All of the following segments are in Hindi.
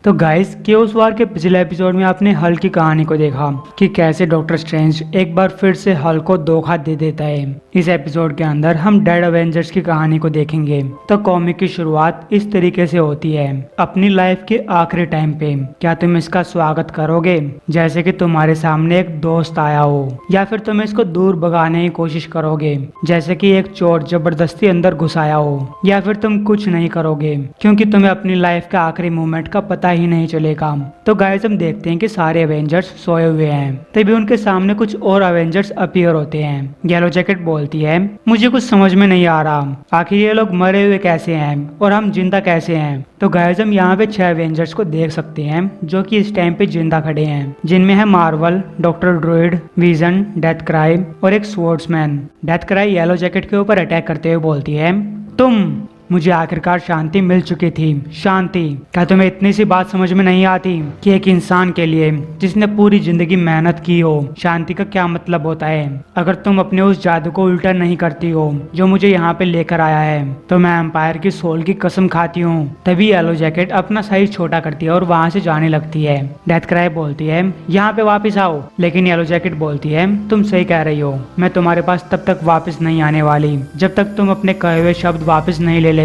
तो गाइस केओस वॉर के पिछले एपिसोड में आपने हल की कहानी को देखा कि कैसे डॉक्टर स्ट्रेंज एक बार फिर से हल को धोखा दे देता है। इस एपिसोड के अंदर हम डेड अवेंजर्स की कहानी को देखेंगे। तो कॉमिक की शुरुआत इस तरीके से होती है। अपनी लाइफ के आखिरी टाइम पे क्या तुम इसका स्वागत करोगे, जैसे कि तुम्हारे सामने एक दोस्त आया हो, या फिर तुम इसको दूर भगाने की कोशिश करोगे जैसे कि एक चोर जबरदस्ती अंदर घुसाया हो, या फिर तुम कुछ नहीं करोगे क्योंकि तुम्हें अपनी लाइफ के आखिरी मोमेंट का पता ही नहीं चलेगा। तो गाइस हम देखते हैं कि सारे एवेंजर्स सोए हुए हैं। तभी उनके सामने कुछ और एवेंजर्स अपीयर होते हैं। येलो जैकेट बोलती है, मुझे कुछ समझ में नहीं आ रहा, आखिर ये लोग मरे हुए कैसे हैं और हम जिंदा कैसे हैं। तो गाइस हम यहाँ पे 6 एवेंजर्स को देख सकते हैं जो कि इस टाइम पे जिंदा खड़े हैं, जिनमें है Marvel, doctor droid, vision, death cry और एक swordsman. Death cry yellow jacket के ऊपर अटैक करते हुए बोलती है, मुझे आखिरकार शांति मिल चुकी थी। शांति, क्या तुम्हें इतनी सी बात समझ में नहीं आती कि एक इंसान के लिए जिसने पूरी जिंदगी मेहनत की हो, शांति का क्या मतलब होता है। अगर तुम अपने उस जादू को उल्टा नहीं करती हो जो मुझे यहाँ पे लेकर आया है, तो मैं एम्पायर की सोल की कसम खाती हूँ। तभी येलो जैकेट अपना साइज छोटा करती है और वहाँ से जाने लगती है। डेथ क्राई बोलती है, यहाँ पे वापिस आओ, लेकिन येलो जैकेट बोलती है, तुम सही कह रही हो, मैं तुम्हारे पास तब तक वापिस नहीं आने वाली जब तक तुम अपने कहे हुए शब्द वापिस नहीं ले लेती।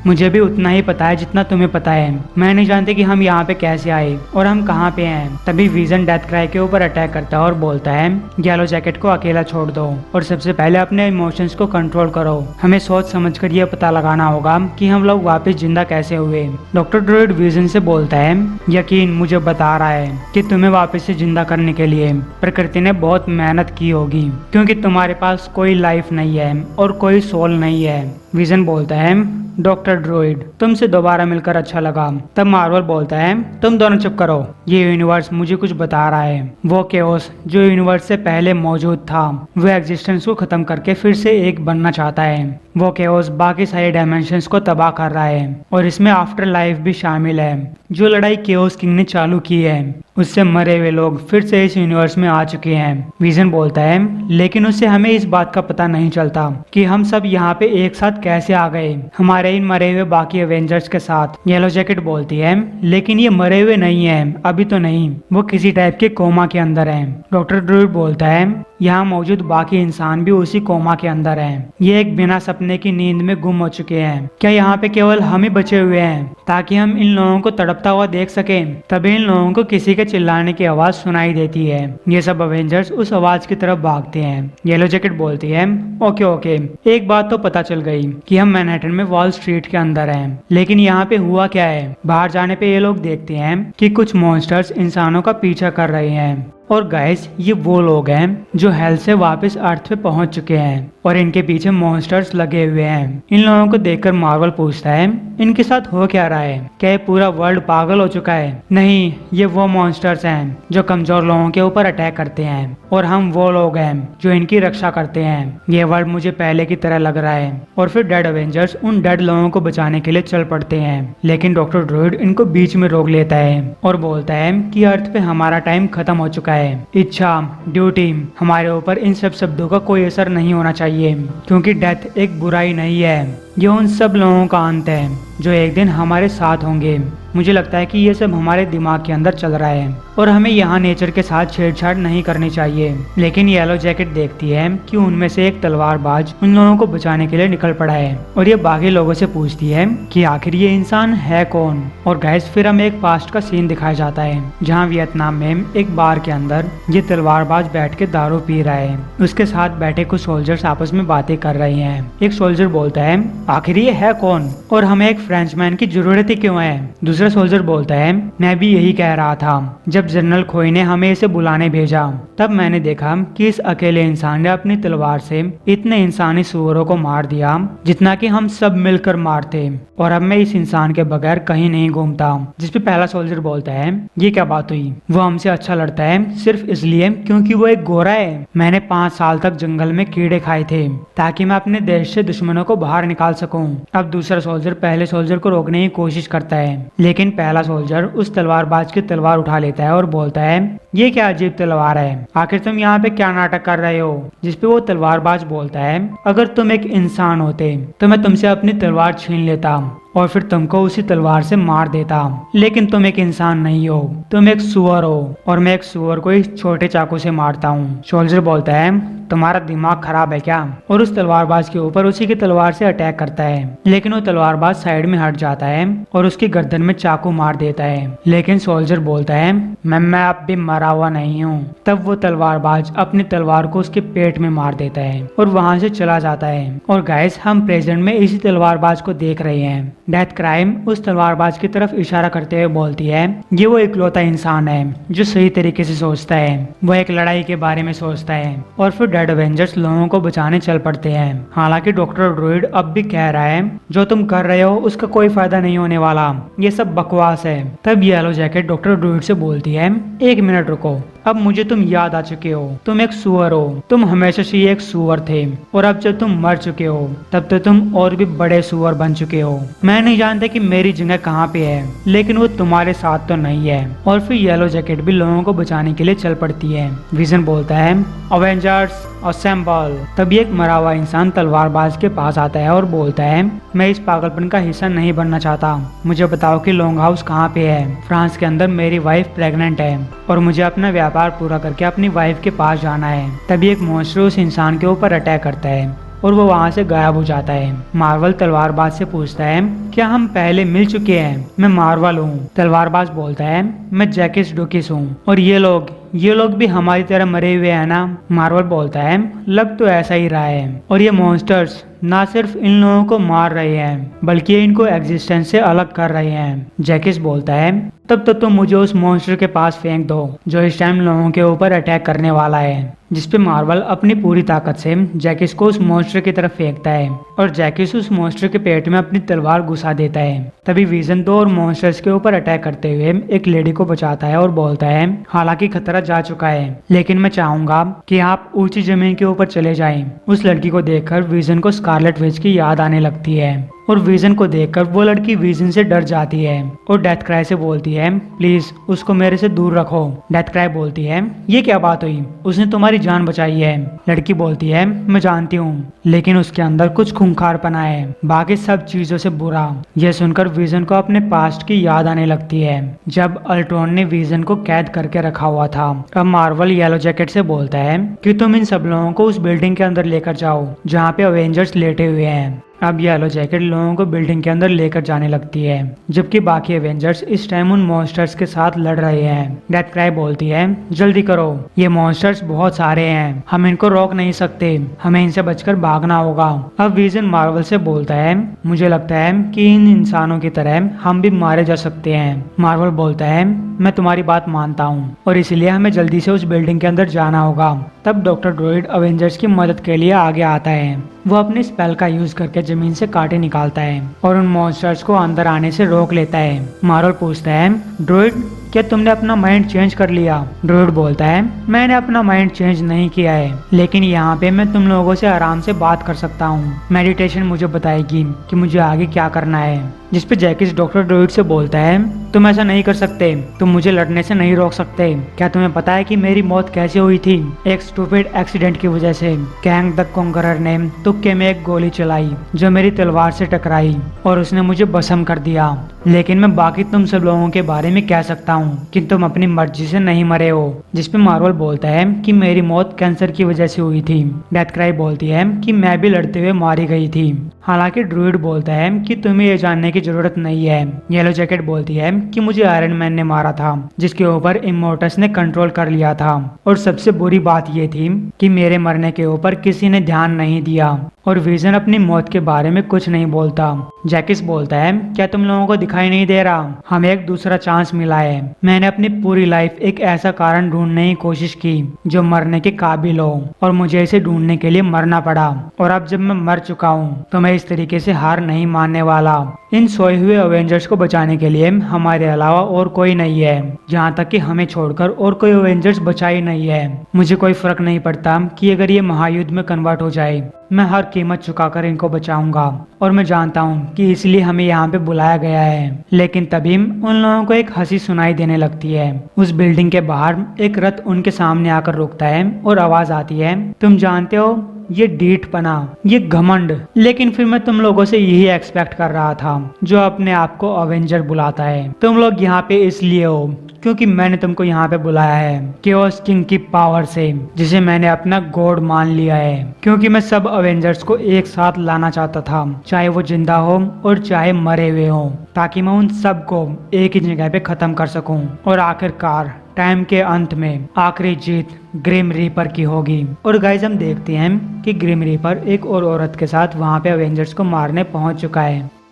मुझे भी उतना ही पता है जितना तुम्हें पता है। मैं नहीं जानती कि हम यहाँ पे कैसे आए और हम कहाँ पे हैं। तभी विजन डेथ क्राई के ऊपर अटैक करता है और बोलता है, येलो जैकेट को अकेला छोड़ दो और सबसे पहले अपने इमोशंस को कंट्रोल करो। हमें सोच समझ कर यह पता लगाना होगा कि हम लोग वापस जिंदा कैसे हुए। डॉक्टर ड्रोइड विजन से बोलता है, यकीन मुझे बता रहा है कि तुम्हें वापस से जिंदा करने के लिए प्रकृति ने बहुत मेहनत की होगी, क्योंकि तुम्हारे पास कोई लाइफ नहीं है और कोई सोल नहीं है। विजन बोलता है, डॉक्टर ड्रोइड तुमसे दोबारा मिलकर अच्छा लगा। तब मार्वल बोलता है, तुम दोनों चुप करो, ये यूनिवर्स मुझे कुछ बता रहा है। वो केओस जो यूनिवर्स से पहले मौजूद था, वो एग्जिस्टेंस को खत्म करके फिर से एक बनना चाहता है। वो केओस बाकी सारे डायमेंशंस को तबाह कर रहा है और इसमें आफ्टर लाइफ भी शामिल है। जो लड़ाई केओस किंग ने चालू की है, उससे मरे हुए लोग फिर से इस यूनिवर्स में आ चुके हैं। विजन बोलता है, लेकिन उससे हमें इस बात का पता नहीं चलता कि हम सब यहाँ पे एक साथ कैसे आ गए, हमारे इन मरे हुए बाकी एवेंजर्स के साथ। येलो जैकेट बोलती है, लेकिन ये मरे हुए नहीं है, अभी तो नहीं, वो किसी टाइप के कोमा के अंदर है। डॉक्टर ड्रोइड बोलता है, यहाँ मौजूद बाकी इंसान भी उसी कोमा के अंदर हैं। ये एक बिना सपने की नींद में गुम हो चुके हैं। क्या यहाँ पे केवल हम ही बचे हुए हैं ताकि हम इन लोगों को तड़पता हुआ देख सकें? तभी इन लोगों को किसी के चिल्लाने की आवाज सुनाई देती है। ये सब अवेंजर्स उस आवाज की तरफ भागते हैं। येलो जैकेट बोलती है, ओके ओके, एक बात तो पता चल गई कि हम मैनहट्टन में वॉल स्ट्रीट के अंदर हैं, लेकिन यहाँ पे हुआ क्या है? बाहर जाने पे ये लोग देखते हैं कि कुछ मॉन्स्टर्स इंसानों का पीछा कर रहे हैं। और गाइस ये वो लोग हैं जो हेल से वापस अर्थ पे पहुंच चुके हैं और इनके पीछे मॉन्स्टर्स लगे हुए हैं। इन लोगों को देखकर मार्वल पूछता है, इनके साथ हो क्या रहा है? क्या ये पूरा वर्ल्ड पागल हो चुका है? नहीं, ये वो मॉन्स्टर्स हैं जो कमजोर लोगों के ऊपर अटैक करते हैं और हम वो लोग हैं जो इनकी रक्षा करते हैं। ये वर्ल्ड मुझे पहले की तरह लग रहा है। और फिर डेड अवेंजर्स उन डेड लोगों को बचाने के लिए चल पड़ते हैं, लेकिन डॉक्टर ड्रोइड इनको बीच में रोक लेता है और बोलता है कि अर्थ पे हमारा टाइम खत्म हो चुका है। इच्छा, ड्यूटी, हमारे ऊपर इन सब शब्दों का कोई असर नहीं होना चाहिए, क्योंकि डेथ एक बुराई नहीं है, ये उन सब लोगों का अंत है जो एक दिन हमारे साथ होंगे। मुझे लगता है कि ये सब हमारे दिमाग के अंदर चल रहा है और हमें यहाँ नेचर के साथ छेड़छाड़ नहीं करनी चाहिए। लेकिन येलो जैकेट देखती है कि उनमें से एक तलवारबाज उन लोगों को बचाने के लिए निकल पड़ा है और ये बाकी लोगों से पूछती है कि आखिर ये इंसान है कौन। और गाइस फिर हमें एक पास्ट का सीन दिखाया जाता है जहाँ वियतनाम में एक बार के अंदर ये तलवारबाज बैठ के दारू पी रहा है। उसके साथ बैठे कुछ सोल्जर्स आपस में बातें कर रहे हैं। एक सोल्जर बोलता है, आखिर ये है कौन और हमें एक फ्रेंचमैन की जरूरत ही क्यों है? दूसरा सोल्जर बोलता है, मैं भी यही कह रहा था। जब जनरल खोई ने हमें इसे बुलाने भेजा, तब मैंने देखा कि इस अकेले इंसान ने अपनी तलवार से इतने इंसानी सूअरों को मार दिया जितना कि हम सब मिलकर मारते, और अब मैं इस इंसान के बगैर कहीं नहीं घूमता। जिसपे पहला सोल्जर बोलता है, ये क्या बात हुई? वो हमसे अच्छा लड़ता है सिर्फ इसलिए क्योंकि वो एक गोरा है। मैंने 5 साल तक जंगल में कीड़े खाए थे ताकि मैं अपने देश से दुश्मनों को बाहर निकाल सकूं। अब दूसरा सोल्जर पहले सोल्जर को रोकने की कोशिश करता है, लेकिन पहला सोल्जर उस तलवारबाज की तलवार उठा लेता है और बोलता है, ये क्या अजीब तलवार है, आखिर तुम यहाँ पे क्या नाटक कर रहे हो? जिसपे वो तलवारबाज बोलता है, अगर तुम एक इंसान होते तो मैं तुमसे अपनी तलवार छीन लेता और फिर तुमको उसी तलवार से मार देता। लेकिन तुम एक इंसान नहीं हो, तुम एक सुअर हो और मैं एक सुअर को इस छोटे चाकू से मारता हूँ। सोल्जर बोलता है तुम्हारा दिमाग खराब है क्या? और उस तलवारबाज के ऊपर उसी की तलवार से अटैक करता है, लेकिन वो तलवारबाज साइड में हट जाता है और उसकी गर्दन में चाकू मार देता है। लेकिन सोल्जर बोलता है मैं अब भी मरा हुआ नहीं हूँ। तब वो तलवारबाज अपनी तलवार को उसके पेट में मार देता है और वहां से चला जाता है। और गाइस हम प्रेजेंट में इसी तलवारबाज को देख रहे हैं। डेथ क्राइम उस तलवारबाज की तरफ इशारा करते हुए बोलती है ये वो इकलौता इंसान है जो सही तरीके से सोचता है, वो एक लड़ाई के बारे में सोचता है। और फिर डेड एवेंजर्स लोगों को बचाने चल पड़ते हैं। हालांकि डॉक्टर ड्रोइड अब भी कह रहा है जो तुम कर रहे हो उसका कोई फायदा नहीं होने वाला, ये सब बकवास है। तब येलो जैकेट डॉक्टर ड्रोइड से बोलती है एक मिनट रुको, अब मुझे तुम याद आ चुके हो, तुम एक सुअर हो, तुम हमेशा से एक सुअर थे और अब जब तुम मर चुके हो तब तो तुम और भी बड़े सुअर बन चुके हो। मैं नहीं जानता कि मेरी जगह कहाँ पे है, लेकिन वो तुम्हारे साथ तो नहीं है। और फिर येलो जैकेट भी लोगों को बचाने के लिए चल पड़ती है। विजन बोलता है अवेंजर्स असेंबल। तभी एक मरा हुआ इंसान तलवारबाज के पास आता है और बोलता है मैं इस पागलपन का हिस्सा नहीं बनना चाहता, मुझे बताओ कि लॉन्ग हाउस कहाँ पे है। फ्रांस के अंदर मेरी वाइफ प्रेग्नेंट है और मुझे अपना व्यापार पूरा करके अपनी वाइफ के पास जाना है। तभी एक मॉन्स्टर उस इंसान के ऊपर अटैक करता है और वो वहाँ से गायब हो जाता है। मार्वल तलवारबाज से पूछता है क्या हम पहले मिल चुके हैं? मैं मार्वल हूँ। तलवारबाज बोलता है मैं जैकिस डुकिस हूँ और ये लोग भी हमारी तरह मरे हुए हैं ना? मार्वल बोलता है लग तो ऐसा ही रहा है। और ये मॉन्स्टर्स ना सिर्फ इन लोगों को मार रहे हैं बल्कि इनको एग्जिस्टेंस से अलग कर रहे हैं। जैकिस बोलता है तब तो तुम मुझे उस मॉन्स्टर के पास फेंक दो जो इस टाइम लोगों के ऊपर अटैक करने वाला है। जिसपे मार्वल अपनी पूरी ताकत से जैकिस को उस मॉन्स्टर की तरफ फेंकता है और जैकिस उस मॉन्स्टर के पेट में अपनी तलवार घुसा देता है। तभी विजन दो और मॉन्स्टर्स के ऊपर अटैक करते हुए एक लेडी को बचाता है और बोलता है हालांकि खतरा जा चुका है लेकिन मैं चाहूंगा कि आप ऊंची जमीन के ऊपर चले जाएं। उस लड़की को देखकर विजन को स्कारलेट विच की याद आने लगती है और विजन को देखकर वो लड़की विजन से डर जाती है और डेथ क्राई से बोलती है प्लीज उसको मेरे से दूर रखो। डेथ क्राई बोलती है ये क्या बात हुई, उसने तुम्हारी जान बचाई है। लड़की बोलती है मैं जानती हूँ लेकिन उसके अंदर कुछ खूंखारपना है, बाकी सब चीजों से बुरा। यह सुनकर विजन को अपने पास्ट की याद आने लगती है जब अल्ट्रॉन ने विजन को कैद करके रखा हुआ था। अब मार्वल येलो जैकेट से बोलता है कि तुम इन सब लोगों को उस बिल्डिंग के अंदर लेकर जाओ जहाँ पे अवेंजर्स लेटे हुए हैं। अब येलो जैकेट लोगों को बिल्डिंग के अंदर लेकर जाने लगती है जबकि बाकी एवेंजर्स इस टाइम उन मॉन्स्टर्स के साथ लड़ रहे हैं। डेथ क्राई बोलती है जल्दी करो, ये मॉन्स्टर्स बहुत सारे हैं, हम इनको रोक नहीं सकते, हमें इनसे बचकर भागना होगा। अब विजन मार्वल से बोलता है मुझे लगता है कि इन इंसानों की तरह हम भी मारे जा सकते हैं। मार्वल बोलता है मैं तुम्हारी बात मानता हूँ और इसलिए हमें जल्दी से उस बिल्डिंग के अंदर जाना होगा। तब डॉक्टर ड्रोइड अवेंजर्स की मदद के लिए आगे आता है। वो अपने स्पेल का यूज करके जमीन से कांटे निकालता है और उन मॉन्स्टर्स को अंदर आने से रोक लेता है। मार्वल पूछता है ड्रोइड क्या तुमने अपना माइंड चेंज कर लिया? ड्रोइड बोलता है मैंने अपना माइंड चेंज नहीं किया है लेकिन यहाँ पे मैं तुम लोगों से आराम से बात कर सकता हूँ। मेडिटेशन मुझे बताएगी कि मुझे आगे क्या करना है। जिसपे जैकिस डॉक्टर ड्रोइड से बोलता है तुम ऐसा नहीं कर सकते, तुम मुझे लड़ने से नहीं रोक सकते। क्या तुम्हें पता है कि मेरी मौत कैसे हुई थी? एक स्टूपिड एक्सीडेंट की वजह से। कैंग द कॉन्करर ने तुक्के में एक गोली चलाई जो मेरी तलवार से टकराई और उसने मुझे भस्म कर दिया। लेकिन मैं बाकी तुम सब लोगों के बारे में कह सकता हूँ कि तुम अपनी मर्जी से नहीं मरे हो। जिसपे मार्वल बोलता है कि मेरी मौत कैंसर की वजह से हुई थी। डेथ क्राई बोलती है कि मैं भी लड़ते हुए मारी गई थी। हालांकि ड्रूइड बोलता है कि तुम्हें ये जानने की जरूरत नहीं है। येलो जैकेट बोलती है कि मुझे आयरन मैन ने मारा था जिसके ऊपर इमोर्टस ने कंट्रोल कर लिया था और सबसे बुरी बात ये थी कि मेरे मरने के ऊपर किसी ने ध्यान नहीं दिया और विजन अपनी मौत के बारे में कुछ नहीं बोलता। जैकिस बोलता है क्या तुम लोगों को दिखाई नहीं दे रहा, हमें एक दूसरा चांस मिला है। मैंने अपनी पूरी लाइफ एक ऐसा कारण ढूंढने की कोशिश की जो मरने के काबिल हो और मुझे इसे ढूंढने के लिए मरना पड़ा और अब जब मैं मर चुका हूँ तो मैं इस तरीके से हार नहीं मानने वाला। इन सोए हुए अवेंजर्स को बचाने के लिए हमारे अलावा और कोई नहीं है, जहाँ तक कि हमें छोड़कर और कोई अवेंजर्स बचा ही नहीं है। मुझे कोई फर्क नहीं पड़ता कि अगर ये महायुद्ध में कन्वर्ट हो जाए, मैं हर कीमत चुकाकर इनको बचाऊंगा और मैं जानता हूँ कि इसलिए हमें यहाँ पे बुलाया गया है। लेकिन तभी उन लोगों को एक हंसी सुनाई देने लगती है। उस बिल्डिंग के बाहर एक रथ उनके सामने आकर रुकता है और आवाज आती है तुम जानते हो ये ढीठपना, ये घमंड। लेकिन फिर मैं तुम लोगों से यही एक्सपेक्ट कर रहा था जो अपने आप को अवेंजर बुलाता है। तुम लोग यहाँ पे इसलिए हो क्योंकि मैंने तुमको यहाँ पे बुलाया है केओस किंग की पावर से, जिसे मैंने अपना गॉड मान लिया है। क्योंकि मैं सब अवेंजर्स को एक साथ लाना चाहता था, चाहे वो जिंदा हो और चाहे मरे हुए हो, ताकि मैं उन सबको एक ही जगह पे खत्म कर सकूं। और आखिरकार टाइम के अंत में आखिरी जीत ग्रिम रीपर की होगी। और गाइज हम देखते हैं कि ग्रिम रीपर एक और औरत के साथ वहां पे अवेंजर्स को मारने पहुंच चुका है।